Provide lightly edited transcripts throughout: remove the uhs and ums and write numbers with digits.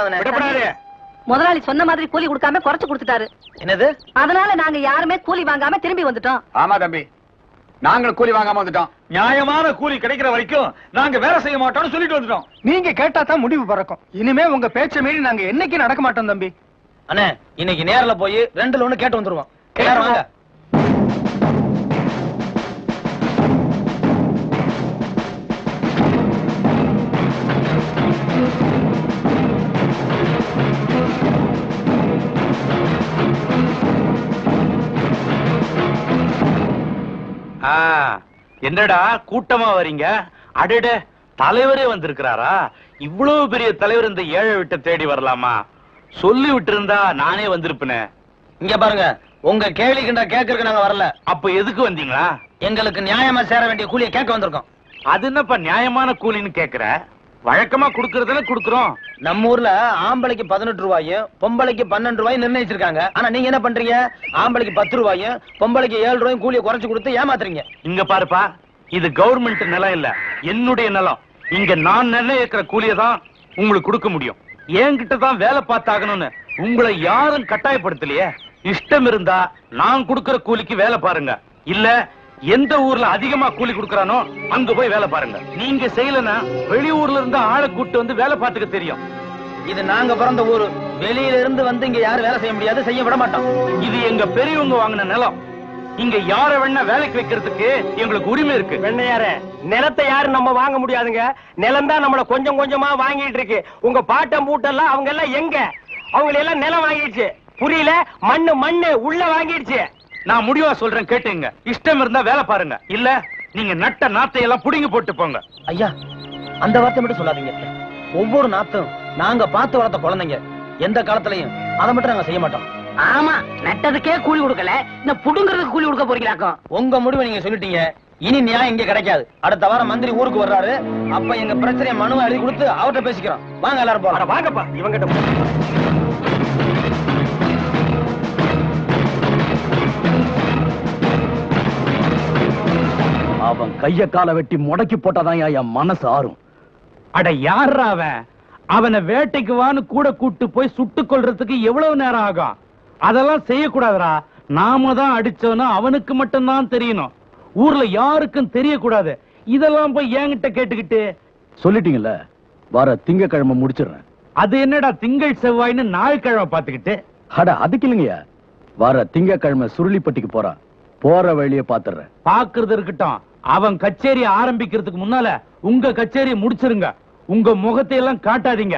விடக்கூடாது. முதலாளி சொன்ன மாதிரி கூலி கொடுக்காம குறைச்சு கொடுத்துட்டாரு. என்னது? அதனால நாங்க யாருமே கூலி வாங்காம திரும்பி வந்துட்டோம். ஆமா தம்பி, நாங்களும் கூலி வாங்காம வந்துட்டோம். நியாயமான கூலி கிடைக்கிற வரைக்கும் நாங்க வேலை செய்ய மாட்டோம்னு சொல்லிட்டு வந்துட்டோம். நீங்க கேட்டா தான் முடிவு பறக்கும். இனிமே உங்க பேச்ச மீறி நாங்க என்னைக்கு நடக்க மாட்டோம் தம்பி. அண்ணே, இன்னைக்கு நேர்ல போய் 2ல 1 கேட்டு வந்துருவோம். எல்லாரும் வாங்க. என்னடா கூட்டமா வரீங்க? அடட, தலைவரே வந்திருக்கிறாரா? இவ்வளவு பெரிய தலைவர் இந்த ஏழை விட்டு தேடி வரலாமா? சொல்லி விட்டு இருந்தா நானே வந்திருப்பேனே. இங்க பாருங்க, உங்க கேள்வி கிட்ட கேட்கறதுக்கு நாங்க வரல. அப்ப எதுக்கு வந்தீங்களா? எங்களுக்கு நியாயமா சேர வேண்டிய கூலியை கேட்க வந்திருக்கோம். அது என்னப்பா நியாயமான கூலின்னு கேக்குற? வழக்கமா குடுக்கறதுல குடுக்குறோம். நம்ம ஊர்ல ஆம்பளைக்கு 18 ரூபாயும் பொம்பளைக்கு 12 ரூபாயும் நிர்ணயிச்சிருக்காங்க. ஆனா நீங்க என்ன பண்றீங்க? ஆம்பளைக்கு 10 ரூபாயும் பொம்பளைக்கு 7 ரூபாயும் கூலியை குறைச்சு கொடுத்து ஏமாத்துறீங்க. இங்க பாருப்பா, இது கவர்மெண்ட் நிலம் இல்ல, என்னுடைய நிலம். இங்க நான் நிர்ணயிக்கிற கூலியை தான் உங்களுக்கு கொடுக்க முடியும். என்கிட்ட தான் வேலை பார்த்தாகணும்னு உங்களை யாரும் கட்டாயப்படுத்தலையே. இஷ்டம் இருந்தா நான் கொடுக்கிற கூலிக்கு வேலை பாருங்க. இல்ல எந்த ஊர்ல அதிகமா கூலி கொடுக்கறானோ அங்க போய் வேலை பாருங்க. நீங்க செய்யலன்னா வெளியூர்ல இருந்து ஆளை கூட்டு வந்து வேலை பார்த்துக்க தெரியும். இது நாங்க பிறந்த ஊரு. வெளியில இருந்து வந்து இங்க யாரும் வேலை செய்ய முடியாது, செய்ய விட மாட்டோம். இது எங்க பெரியவங்க வாங்கின நிலம். இங்க யார வேணா வேலைக்கு வைக்கிறதுக்கு எங்களுக்கு உரிமை இருக்கு. வெண்ணையார, நிலத்தை யாரும் நம்ம வாங்க முடியாதுங்க. நிலம் தான் நம்மள கொஞ்சம் கொஞ்சமா வாங்கிட்டு இருக்கு. உங்க பாட்டம் பூட்டெல்லாம் அவங்க எல்லாம் எங்க? அவங்க எல்லாம் நிலம் வாங்கிடுச்சு. புரியல? மண்ணு உள்ள வாங்கிடுச்சு. நான் முடிவா சொல்றேன், கேட்டுங்க. இஷ்டம் இருந்தா வேலை பாருங்க, இல்ல நீங்க நட்ட நாத்தை எல்லாம் புடிங்கி போட்டு போங்க. ஐயா, அந்த வார்த்தை மட்டும் சொல்லாதீங்க. ஒவ்வொரு நாத்தும் நாங்க பார்த்து வளர்த்த குழந்தைங்க. எந்த காலத்திலையும் அதை மட்டும் நாங்க செய்ய மாட்டோம். ஆமா, நட்டதுக்கே கூலி கொடுக்கல, இந்த புடுங்கிறதுக்கு கூலி கொடுக்க போறீங்களாக்கும். உங்க முடிவை நீங்க சொல்லிட்டீங்க. இனி நியாயம் இங்க கிடைக்காது. அடுத்த வாரம் மந்திரி ஊருக்கு வர்றாரு. அப்ப எங்க பிரச்சனையை மனுவை எழுதி கொடுத்து அவர்கிட்ட பேசிக்கிறோம். வாங்க எல்லாரும் போறோம். வாங்கப்பா, இவங்கிட்ட. அவன் கைய கால வெட்டி முடக்கி போட்டாதான் என் மனசு ஆறும். அட, யாரா அவன்? அவனை வேட்டைக்கு வான்னு கூட கூட்டு போய் சுட்டுக் கொள்றதுக்கு எவ்வளவு நேரம் ஆகும்? அதெல்லாம் செய்யக்கூடாதுரா. நாம தான் அடிச்சோன்னு அவனுக்கு மட்டும்தான் தெரியணும். ஊர்ல யாருக்கும் தெரியக்கூடாது. இதெல்லாம் போய் என்கிட்ட கேட்டுக்கிட்டு. சொல்லிட்டீங்கல்ல, வர திங்கக்கிழமை முடிச்சிடுறேன். அது என்னடா திங்கள் செவ்வாய்னு நாள் கிழமை பாத்துக்கிட்டு? அட, அதுக்கு இல்லைங்கய்யா, வர திங்கக்கிழமை சுருளிப்பட்டிக்கு போறான். போற வழியை பாத்துறேன். பாக்குறது இருக்கட்டும். அவன் கச்சேரி ஆரம்பிக்கிறதுக்கு முன்னால உங்க கச்சேரியை முடிச்சிருங்க. உங்க முகத்தை எல்லாம் காட்டாதீங்க.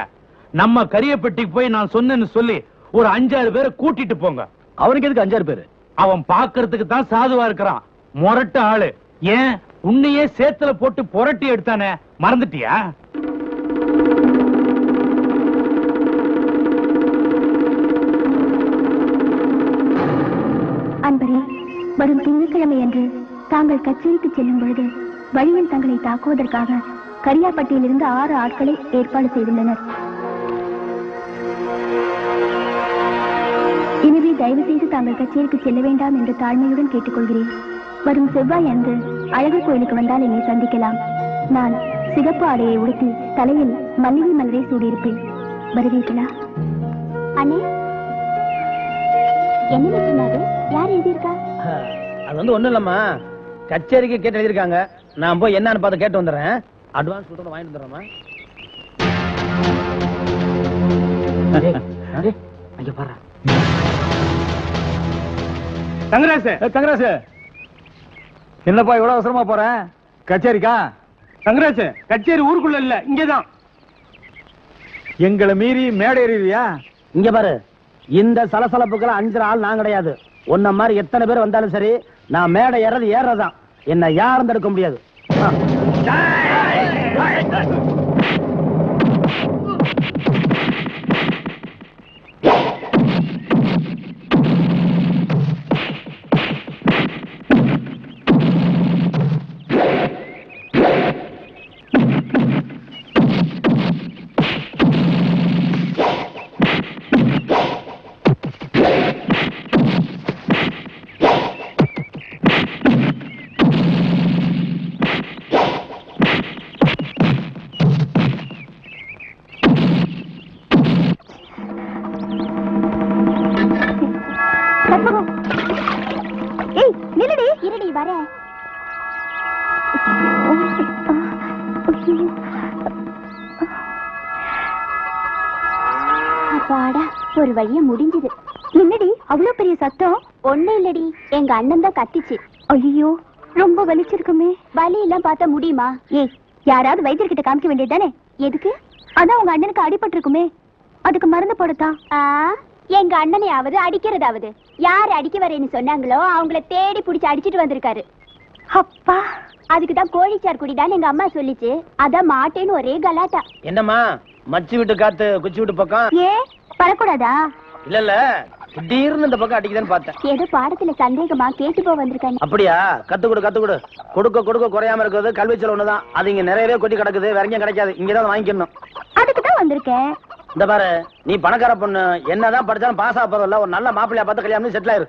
நம்ம கரியப்பட்டிக்கு போய் நான் சொன்னேன்னு சொல்லி ஒரு 5-6 பேரை கூட்டிட்டு போங்க. அவனுக்கு எதுக்கு 5-6 பேரு? அவன் பாக்குறதுக்கு தான் சாதுவா இருக்கிறான். முரட்டு ஆளு. ஏன் உன்னையே சேத்துல போட்டு புரட்டி எடுத்தானே, மறந்துட்டியா? அன்பரே, வரும் திங்கட்கிழமை அன்று தாங்கள் கச்சேரிக்கு செல்லும் பொழுது வழியில் தங்களை தாக்குவதற்காக கரியாப்பட்டியிலிருந்து 6 ஆட்களை ஏற்பாடு செய்துள்ளனர். எனவே தயவு செய்து தாங்கள் கச்சேரிக்கு செல்ல வேண்டாம் என்று தாழ்மையுடன் கேட்டுக்கொள்கிறேன். வரும் செவ்வாய் அன்று அழகர் கோயிலுக்கு வந்தால் என்னை சந்திக்கலாம். நான் சிகப்பு ஆடையை உடுத்தி தலையில் மல்லிகை மலரை சூடியிருப்பேன். வருவீர்களா? அண்ணே, என்ன சொன்னாரு? யார் எழுதியிருக்கா? அது வந்து ஒண்ணும் இல்லம்மா, கச்சேரிக்கு கேட்டு எழுதிருக்காங்க. நான் போய் என்னன்னு பார்த்து கேட்டு வந்துடுறேன். அட்வான்ஸ் கொடுத்து வாங்கிட்டு வந்துடுறேம்மா. அங்க பாரு. தங்கராசு, என்னப்பா இவ்வளவு அவசரமா போறேன்? கச்சேரிக்கா? தங்கராசு, கச்சேரி ஊருக்குள்ள இல்ல, இங்கதான். எங்களை மீறி மேடை ஏறியா? இங்க பாரு, இந்த சலசலப்புக்கெல்லாம் அஞ்சுற ஆள் நான் கிடையாது. உன்ன மாதிரி எத்தனை பேர் வந்தாலும் சரி, நான் மேடை ஏறதான். என்ன யாரும் தடுக்க முடியாது. கற்பகம். ஏய் நில்லடி. இருடி வரேன். அப்பாடா, ஒரு வழியா முடிஞ்சது. என்னடி அவ்வளவு பெரிய சத்தம்? ஒண்ணு இல்லடி, எங்க அண்ணன் தான் கத்திச்சு. ஐயோ, ரொம்ப வலிச்சிருக்குமே. வலி எல்லாம் பார்த்தா முடியுமா? ஏய், யாராவது வைத்தியர்கிட்ட காமிக்க வேண்டியதுதானே? எதுக்கு? அதான் உங்க அண்ணனுக்கு அடிபட்டு இருக்குமே, அதுக்கு மருந்து போடுதா? எங்க அண்ணனையாவது அடிக்கிறதாவது. யாரு அடிக்க வரேன்னு சொன்னாங்களோ அவங்கள தேடி புடிச்சு அடிச்சிட்டு வந்திருக்காரு. அப்பா, அதுக்குதான் கோழிச்சார் குடிதான் எங்க அம்மா சொல்லிச்சு. அதான் மாட்டேன்னு ஒரே கலாட்டா. என்னம்மா மச்சி விட்டு காத்து குச்சி விட்டு பக்கம்? ஏன் வரக்கூடாதா? இல்ல இல்ல, திடீர்னு இந்த பக்கம் அடிக்குதுன்னு பார்த்தேன். ஏதோ பாடத்துல சந்தேகமா கேட்டு போ வந்திருக்காங்க. அப்படியா? கத்து கொடு கத்து கொடு. கொடுக்க கொடுக்க குறையாம இருக்கிறது கல்வி செலவு ஒண்ணுதான். அது இங்க நிறையவே கொட்டி கிடக்குது, வேற எங்கேயும் கிடைக்காது. இங்கதான் வாங்கிக்கணும். அதுக்குதான் வந்திருக்கேன். இந்த பாரு, நீ பணக்கார பொண்ணு, என்னதான் படிச்சாலும் பாஸ் ஆக போறதில்ல. ஒரு நல்ல மாப்பிள்ளையா பார்த்து கல்யாணம் செட்டில் ஆயிரு.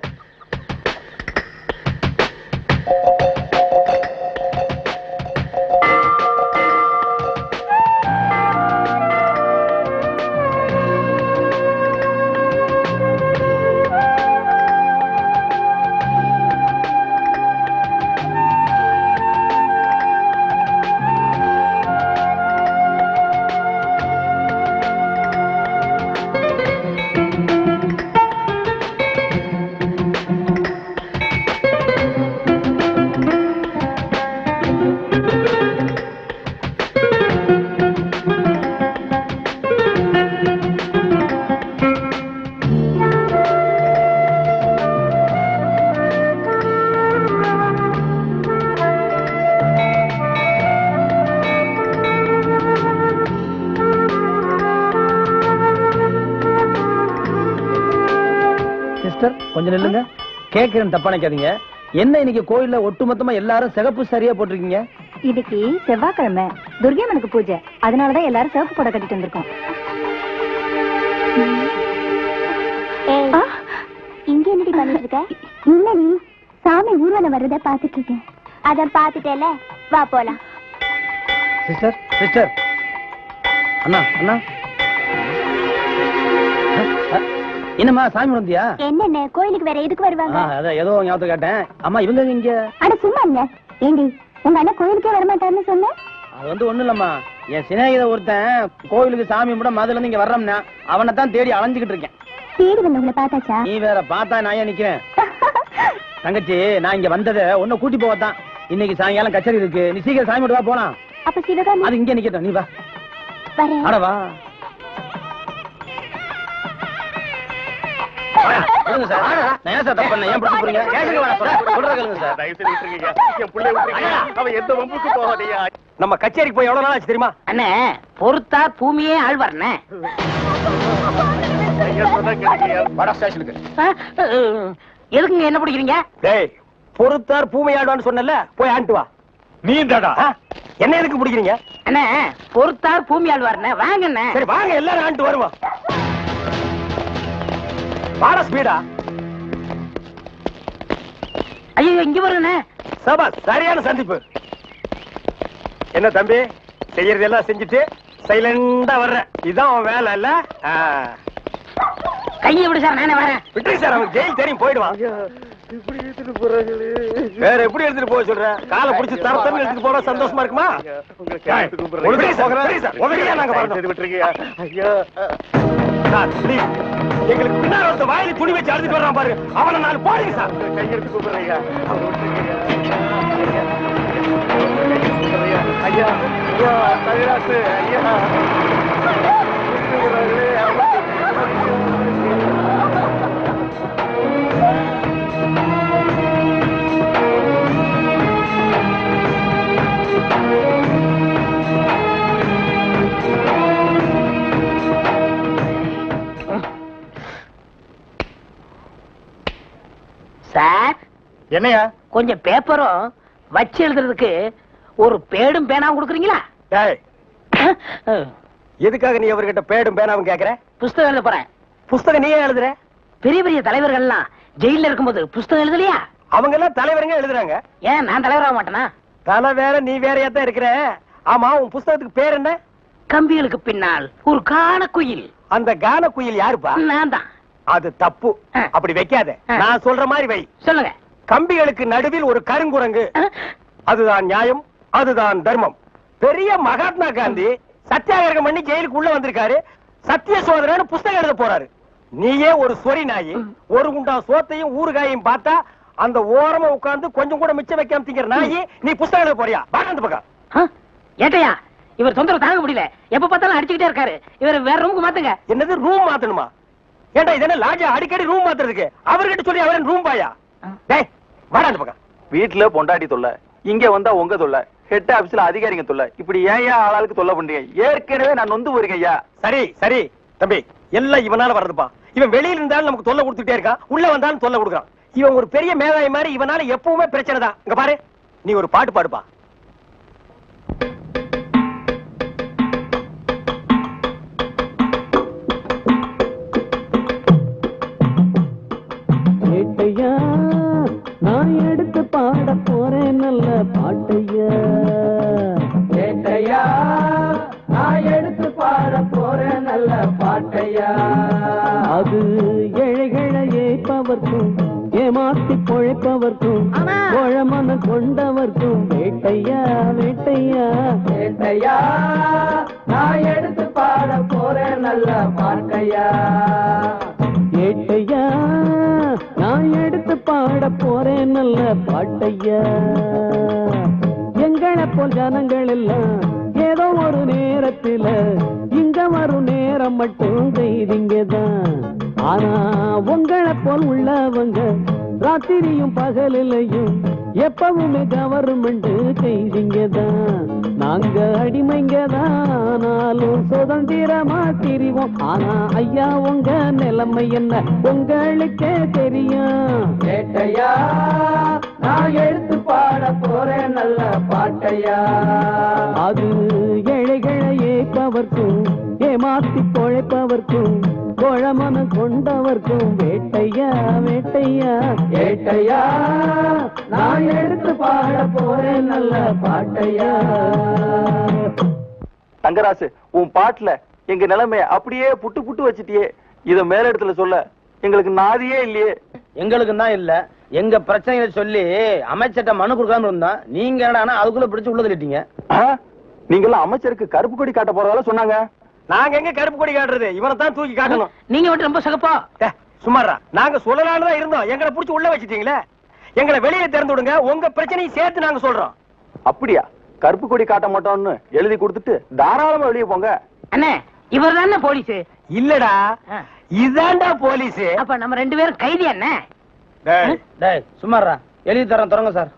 கொஞ்சம் நில்லுங்க. கேக்குறேன், தப்பா நினைக்காதீங்க. என்ன இன்னைக்கு கோயில்ல ஒட்டுமொத்தமா எல்லாரும் சிகப்பு சரியா போட்டிருக்கீங்க? இன்னைக்கு செவ்வாய்க்கிழமை, துர்கையம்மனுக்கு பூஜை. அதனாலதான் எல்லாரும் சிவப்பு புடவை கட்டிட்டு வந்திருக்கோம். இங்க என்னடி பண்ணிட்டு இருக்க? இல்லடி, சாமி ஊர்வலம் வர்றத பாத்துட்டு இருக்கேன். அத பாத்துட்டேல, வா போலாம். சிஸ்டர் சிஸ்டர், அண்ணா அண்ணா, என்னம்மா சாமி வந்தியா? என்னென்ன கோயிலுக்கு வேற எதுக்கு வருவாங்க? அதான் ஏதோ ஞாபகத்தை கேட்டேன். அம்மா இவங்க இங்க? அட சும்மா இல்ல. ஏண்டி உங்க அண்ணன் கோயிலுக்கே வரமாட்டாருன்னு சொன்ன? அது ஒண்ணு இல்லம்மா, என் சிநேகித ஒருத்தன் கோயிலுக்கு சாமி கூட மதுல இருந்து இங்க வர்றோம்னா அவனை தான் தேடி அலைஞ்சுக்கிட்டு இருக்கேன். தேடி வந்தவங்களை பார்த்தாச்சா? நீ வேற பார்த்தா நான் ஏன் நிக்கிறேன்? தங்கச்சி, நான் இங்க வந்ததை ஒன்னும் கூட்டி போவத்தான். இன்னைக்கு சாயங்காலம் கச்சேரி இருக்கு, நீ சீக்கிரம் சாமி வா போலாம். அப்ப சிவகாமி அது இங்க நிக்கட்டும், நீ வா. வரேன். அட வா. நம்ம கச்சேரிக்கு போய் எவ்வளவு நாள் ஆச்சு தெரியுமா? அண்ணே, பொறுத்தா பூமியே ஆழ்வார்ண்ணே. வட ஸ்டேஷனுக்கு. எதுக்குங்க என்ன பிடிக்கிறீங்க? டேய், பொறுத்தார் பூமி ஆடுவான்னு சொன்னல, போய் ஆண்டு வா. நீ தாடா என்ன எதுக்கு பிடிக்கிறீங்க? அண்ணே, பொறுத்தார் பூமி ஆழ்வார்ண்ணே, வாங்கண்ணே. சரி வாங்க, எல்லாரும் ஆண்டு வருவோம். வாட ஸ்பீடா. ஐயோ, இங்க வருண்ணே. சபா, சரியான சந்திப்பு. என்ன தம்பி, செய்யறதெல்லாம் செஞ்சுட்டு சைலண்டா வர்ற, இதான் அவன் வேலை இல்ல? கையை விடு சார், நானே வரேன். விட்டு சார், அவன் ஜெயில் தெரியும், போயிடுவான். வேற எப்படி எடுத்துட்டு போக சொல்ற? காலை பிடிச்சி தரத்தன்னு எடுத்துட்டு போனா சந்தோஷமா இருக்குமா? எங்களுக்கு பின்னால ஒருத்த வாயில துணி வச்சு அழுதுட்டு வர்றான் பாரு, அவனை நாலு போடுங்க சார். கையெடுத்து கூப்பிடுறீங்க. ஐயா ஐயா, கைலாசு ஐயா. சார், என்னையா? கொஞ்சம் பேப்பரும் வச்சு எழுதுறதுக்கு ஒரு பேடும் பேனாவும் கொடுக்குறீங்களா? எதுக்காக நீ அவர்கிட்ட பேடும் பேனாவும் கேக்குற? புஸ்தகம் எழுத போறேன். புஸ்தகம் நீயே எழுதுற? பெரிய பெரிய தலைவர்கள்லாம் ஜெயில இருக்கும்போது புஸ்தகம் எழுதலையா? அவங்க எல்லாம் தலைவருங்க எழுதுறாங்க. ஏன் நான் தலைவராக மாட்டேனா? தலை வேற, நீ வேறையா தான் இருக்கிற. ஆமா, உன் புஸ்தகத்துக்கு பேர் என்ன? கம்பிகளுக்கு பின்னால் ஒரு காண குயில். அந்த கான குயில் யாருப்பா? நான் தான். அது தப்பு. அப்படி வைக்காத. நான் சொல்ற மாதிரி வை. சொல்லுங்க. கம்பிகளுக்கு நடுவில் ஒரு கருங்குரங்கு. அதுதான் நியாயம், அதுதான் தர்மம். பெரிய மகாத்மா காந்தி சத்தியாகிரகம் பண்ணி ஜெயிலுக்கு உள்ள வந்திருக்காரு. சத்திய சோதரன்னு புஸ்தகம் எழுத போறாரு. நீயே ஒரு சொரி நாயி ஒரு குண்டா சோத்தையும் ஊறுகாயையும் பார்த்தா அந்த ஓரமா உட்கார்ந்து கொஞ்சம் கூட மிச்சம் வைக்காம திங்கிற நாயி நீ புஸ்தகம் எழுத போறியா? பாரந்த பக்கம். ஏட்டையா, இவர் தொந்தரவு தாங்க முடியல. எப்ப பார்த்தாலும் அடிச்சுக்கிட்டே இருக்காரு. இவர் வேற ரூமுக்கு மாத்துங்க. என்னது ரூம் மாத்தணுமா? ஏண்டா இது என்ன லாட்ஜா அடிக்கடி ரூம் மாத்துறதுக்கு? அவர்கிட்ட சொல்லி அவரன் ரூம் பாயா? டேய் வாடா அந்த பக்கம். வீட்டுல பொண்டாட்டி தொல்லை, இங்க வந்தா உங்க தொல்லை, ஹெட் ஆபீஸ்ல அதிகாரிங்க தொல்லை, இப்படி ஏன் ஆளாளுக்கு தொல்லை பண்றீங்க? ஏற்கனவே நான் நொந்து போறீங்க ஐயா. சரி சரி தம்பி, எல்லாம் இவனால வர்றதுப்பா. இவன் வெளியில இருந்தாலும் நமக்கு தொல்லை கொடுத்துட்டே இருக்கான், உள்ள வந்தாலும் தொல்லை கொடுக்குறான். இவன் ஒரு பெரிய மேதாவி மாதிரி, இவனால எப்பவுமே பிரச்சனை தான். இங்க பாரு, நீ ஒரு பாட்டு பாடுப்பா. ஏட்டையா, நான் எடுத்து பாட போறேன் நல்ல பாட்டையா. ஏட்டையா, நான் எடுத்து பாட போறேன் நல்ல பாட்டையா. அது ஏழைகளை ஏய்ப்பவர்க்கும் ஏமாத்தி பொழைப்பவர்க்கும் கோழமன கொண்டவர்க்கும் வேட்டையா வேட்டையா. வேட்டையா, நான் எடுத்து பாட போறேன் நல்ல பாட்டையா. ஏட்டையா, நான் எடுத்து பாட போறேன் நல்ல பாட்டையா. எங்களை போல் ஜனங்கள் எல்லாம் ஏதோ ஒரு நேரத்துல இங்க வரும் நேரம் மட்டும் செய்திங்கதான். ஆனா உங்களை போல் உள்ளவங்க ராத்திரியும் பகலிலையும் எப்பவுமே கவர்மெண்ட் செய்திங்கதான். நாங்க அடிமைங்கதான், ஆனாலும் சுதந்திரமா திரிவோம். ஆனா ஐயா உங்க நிலைமை என்ன உங்களுக்கே தெரியும். ஏட்டையா, நான் எடுத்து பாட போறேன் நல்ல பாட்டையா. அது ஏழைகளை ஏய்ப்பவர்க்கும் ஏமாத்தி பொழைப்பவர்க்கும் கோழமன கொண்டவர்க்கும் வேட்டையா வேட்டையா. ஏட்டையா, நான் எடுத்து பாட போறேன் நல்ல பாட்டையா. தங்கராசு, உன் பாட்டுல எங்க நிலைமைய அப்படியே புட்டு புட்டு வச்சிட்டியே. இத மேல இடத்துல சொல்ல எங்களுக்கு நாதியே இல்லையே. எங்களுக்கு தான் இல்ல, எங்க பிரச்சனைகளை சொல்லி அமைச்சர்ட்ட மனு கொடுக்காம இருந்தா நீங்க என்னடா அதுக்குள்ள பிடிச்சு உள்ள தள்ளிட்டீங்க. நீங்க அமைச்சருக்கு கருப்பு கொடி காட்ட போறதால சொன்னாங்க. நாங்க எங்க கருப்பு கொடி காட்டுறது? இவனை தான் தூக்கி காட்டணும். நீங்க மட்டும் ரொம்ப சகப்பா. சுமாரா, நாங்க சொல்லலாம்னு இருந்தோம், எங்களை புடிச்சு உள்ள வச்சிட்டீங்களே. எங்களை வெளியே திறந்து விடுங்க, உங்க பிரச்சனையை சேர்த்து நாங்க சொல்றோம். அப்படியா? கருப்பு கொடி காட்ட மாட்டோம்னு எழுதி கொடுத்துட்டு தாராளமா வெளியே போங்க. அண்ணே, இவர் தானே போலீஸ்? இல்லடா, இதாண்டா போலீஸ். அப்ப நம்ம 2 பேரும் கைதி. அண்ணே சும்மாரா எழுதி தரேன், தொடங்க சார்.